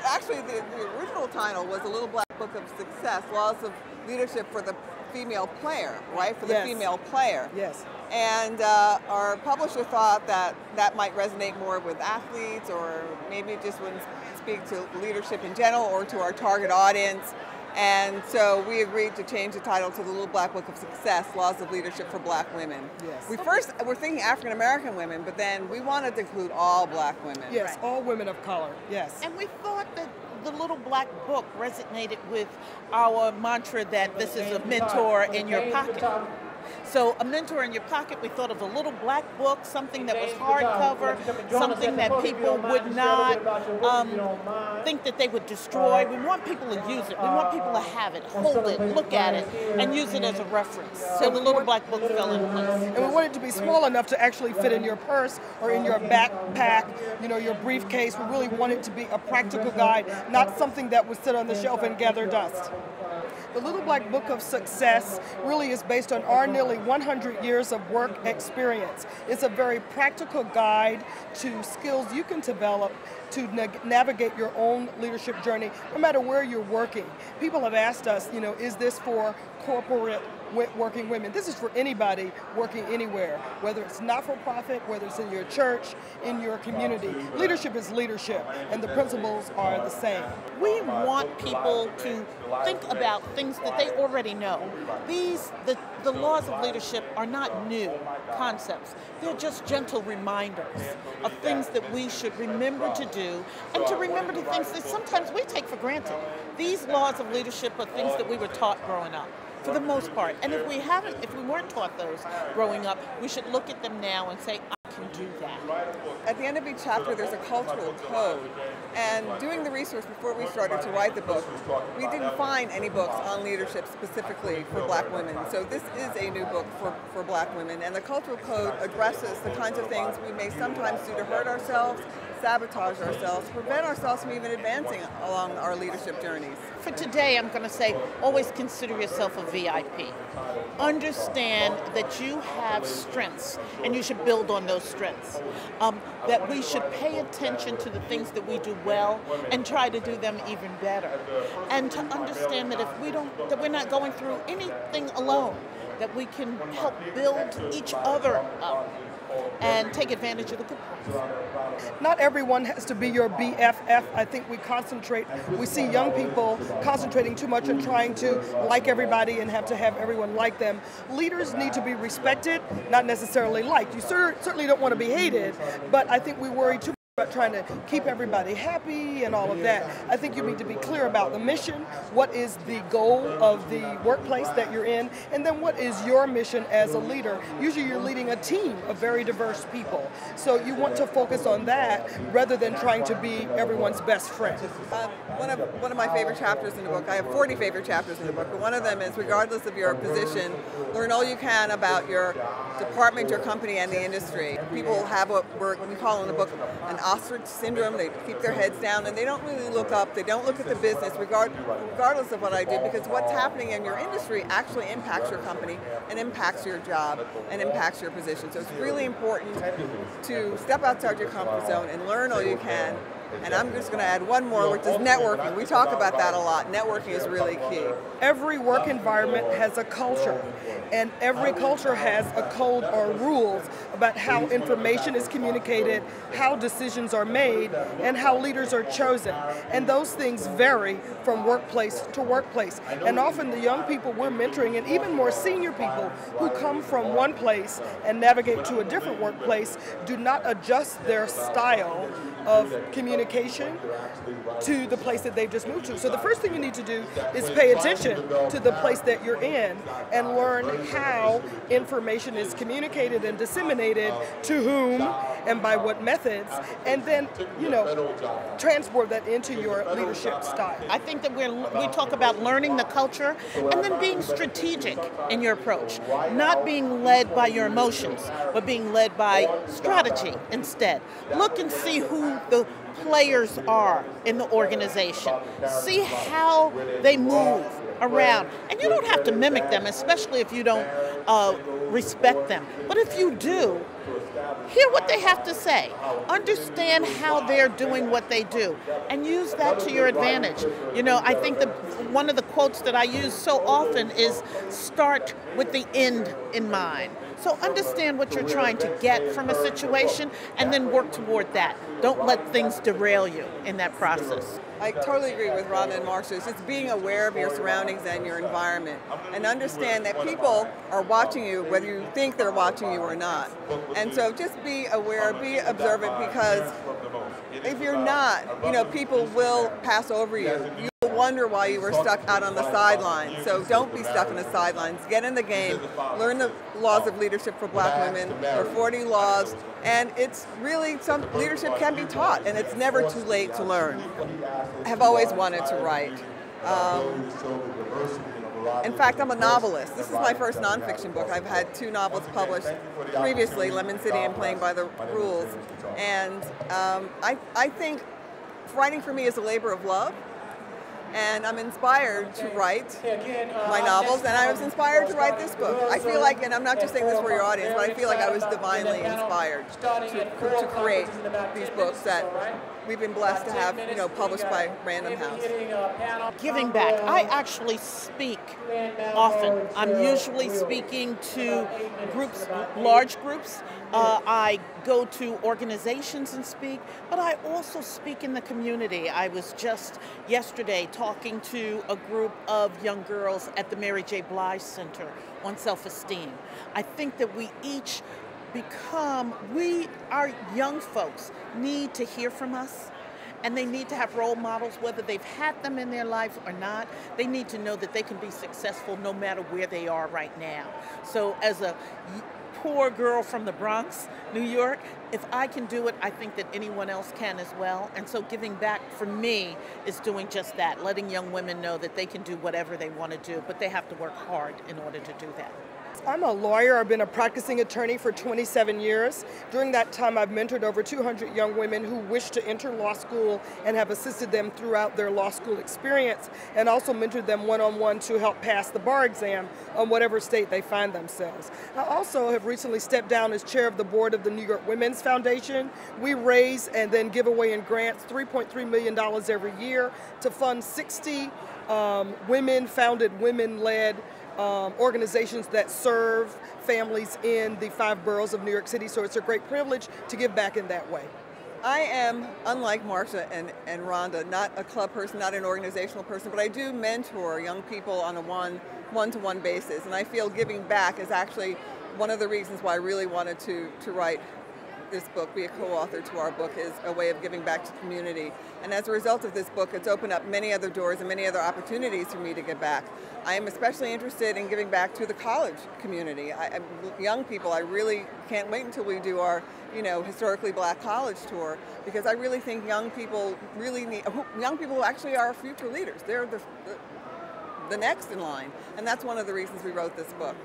actually, the original title was A Little Black Book of Success, Laws of Leadership for the Female Player, right? For the female player. Yes. And our publisher thought that that might resonate more with athletes, or maybe it just wouldn't speak to leadership in general or to our target audience. And so we agreed to change the title to The Little Black Book of Success, Laws of Leadership for Black Women. Yes. We first were thinking African American women, but then we wanted to include all black women. Yes, all women of color, yes. And we thought that the Little Black Book resonated with our mantra that this is a mentor in your pocket. So a mentor in your pocket, we thought of a little black book, something that was hardcover, something that people would not think that they would destroy. We want people to use it. We want people to have it, hold it, look at it, and use it as a reference. So the Little Black Book fell in place. And we want it to be small enough to actually fit in your purse or in your backpack, your briefcase. We really want it to be a practical guide, not something that would sit on the shelf and gather dust. The Little Black Book of Success really is based on our nearly 100 years of work experience. It's a very practical guide to skills you can develop to navigate your own leadership journey, no matter where you're working. People have asked us, is this for corporate working women? This is for anybody working anywhere, whether it's not-for-profit, whether it's in your church, in your community. Leadership is leadership, and the principles are the same. We want people to think about things that they already know. The laws of leadership are not new concepts. They're just gentle reminders of things that we should remember to do, and to remember the things that sometimes we take for granted. These laws of leadership are things that we were taught growing up, for the most part. And if we weren't taught those growing up, we should look at them now and say, I can do that. At the end of each chapter, there's a cultural code. And doing the research before we started to write the book, we didn't find any books on leadership specifically for black women. So this is a new book for black women. And the cultural code addresses the kinds of things we may sometimes do to hurt ourselves, sabotage ourselves, prevent ourselves from even advancing along our leadership journeys. For today, I'm going to say, always consider yourself a VIP. Understand that you have strengths, and you should build on those strengths. That we should pay attention to the things that we do well and try to do them even better. And to understand that that we're not going through anything alone, that we can help build each other up and take advantage of the good parts. Not everyone has to be your BFF. I think we see young people concentrating too much on trying to like everybody and have to have everyone like them. Leaders need to be respected, not necessarily liked. You certainly don't want to be hated, but I think we worry too much about trying to keep everybody happy and all of that. I think you need to be clear about the mission, what is the goal of the workplace that you're in, and then what is your mission as a leader. Usually you're leading a team of very diverse people, so you want to focus on that rather than trying to be everyone's best friend. One of my favorite chapters in the book, I have 40 favorite chapters in the book, but one of them is, regardless of your position, learn all you can about your department, your company, and the industry. People have what we call in the book an ostrich syndrome. They keep their heads down and they don't really look up. They don't look at the business regardless of what I do, because what's happening in your industry actually impacts your company and impacts your job and impacts your position. So it's really important to step outside your comfort zone and learn all you can. And I'm just going to add one more, which is networking. We talk about that a lot. Networking is really key. Every work environment has a culture, and every culture has a code or rules about how information is communicated, how decisions are made, and how leaders are chosen. And those things vary from workplace to workplace. And often the young people we're mentoring, and even more senior people who come from one place and navigate to a different workplace, do not adjust their style of communication to the place that they've just moved to. So the first thing you need to do is pay attention to the place that you're in and learn how information is communicated and disseminated to whom and by what methods, and then, transport that into your leadership style. I think that we talk about learning the culture and then being strategic in your approach, not being led by your emotions, but being led by strategy instead. Look and see who the players are in the organization. See how they move around. And you don't have to mimic them, especially if you don't respect them. But if you do, hear what they have to say, understand how they're doing what they do, and use that to your advantage. You know, I think that one of the quotes that I use so often is start with the end in mind. So understand what you're trying to get from a situation and then work toward that. Don't let things derail you in that process. I totally agree with Rhonda and Marsha. It's just being aware of your surroundings and your environment and understand that people are watching you whether you think they're watching you or not. And so just be aware, be observant, because if you're not, you know, people will pass over you. You'll wonder why you were stuck out on the sidelines. So don't be stuck on the sidelines. Get in the game. Learn the laws of leadership for black women. There are 40 laws, and it's really, some leadership can be taught, and it's never too late to learn. I have always wanted to write. In fact, I'm a novelist. This is my first nonfiction book. I've had 2 novels published previously, Lemon City and Playing by the Rules. And I think writing for me is a labor of love. And I'm inspired to write my novels, and I was inspired to write this book. I feel like, and I'm not just saying this for your audience, but I feel like I was divinely inspired to create these books that we've been blessed to have, you know, published by Random House. Giving back. I actually speak often. I'm usually speaking to groups, large groups. I go to organizations and speak, but I also speak in the community. I was just yesterday talking to a group of young girls at the Mary J. Blige Center on self-esteem. I think that we each our young folks need to hear from us, and they need to have role models, whether they've had them in their life or not. They need to know that they can be successful no matter where they are right now. So as a poor girl from the Bronx, New York, if I can do it, I think that anyone else can as well. And so giving back for me is doing just that, letting young women know that they can do whatever they want to do, but they have to work hard in order to do that. I'm a lawyer. I've been a practicing attorney for 27 years. During that time, I've mentored over 200 young women who wish to enter law school and have assisted them throughout their law school experience, and also mentored them one-on-one to help pass the bar exam on whatever state they find themselves. I also have recently stepped down as chair of the board of the New York Women's Foundation. We raise and then give away in grants $3.3 million every year to fund 60 women-founded, women-led organizations that serve families in the 5 boroughs of New York City, so it's a great privilege to give back in that way. I am, unlike Marsha and Rhonda, not a club person, not an organizational person, but I do mentor young people on a one-to-one basis, and I feel giving back is actually one of the reasons why I really wanted to write this book, be a co-author to our book, is a way of giving back to the community. And as a result of this book, it's opened up many other doors and many other opportunities for me to give back. I am especially interested in giving back to the college community. Young people, I really can't wait until we do our, you know, historically black college tour, because I really think young people who actually are future leaders. They're the next in line. And that's one of the reasons we wrote this book.